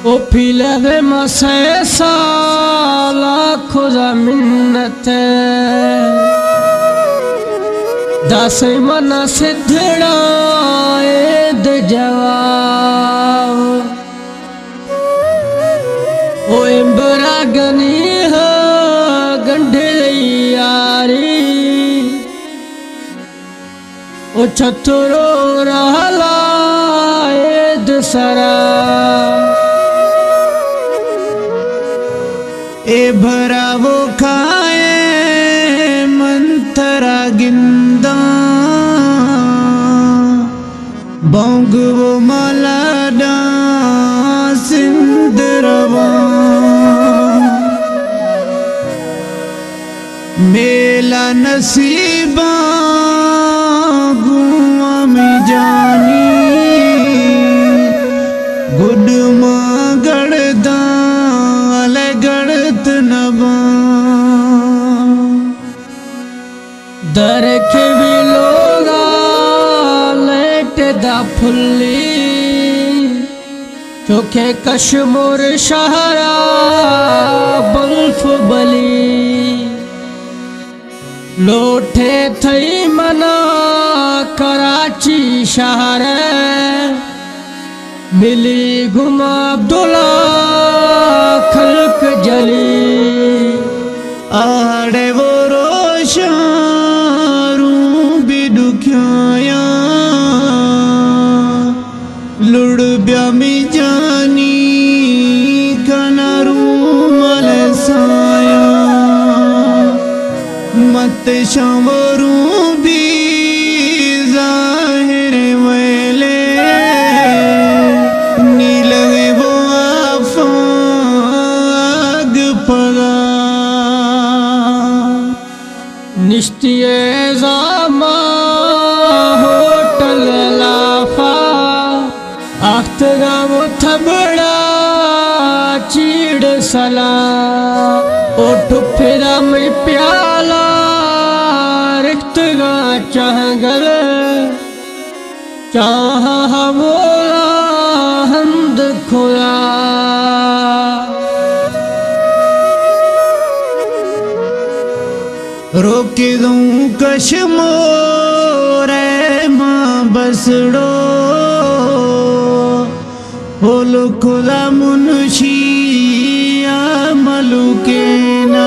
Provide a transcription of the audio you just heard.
ओ फिलवे मसे साला खुदा मिन्नत दस मना सिद्धड़ा एद जवाब ओ इम्बरा गनी है गंढे यारी ओ छतरो रहला एद सरा ए भरा वो खाए मंथरा गिंदा बोंग वो मलाडा सिंदरवा मेला नसीबा गुआ में जानी गुड गड़दा गड़त नबा दरख भी लोगा लेट दा फुल्ली चोखे कश्मीर शहरा बल्फ बली लोठे थई मना कराची शहर मिली गुमा अब्दुल्ला खल्क जली आड़े वो रोशारू भी दुख्याया लुड़ ब्यामी जानी कनारू मलसाया मत शावरू भी जाहिर वेले नीलवे वो आफाग पगा निश्चिय जामा होटल लाफा अख्तगा वो थबड़ा चीड़ सला ओठ फिरा में प्याला रिख्तगा चाहगल चाह मोला हमद खुदा रोके दूं कश्मीर मां बसड़ो होलो खुदा मुनशिया मलुके ना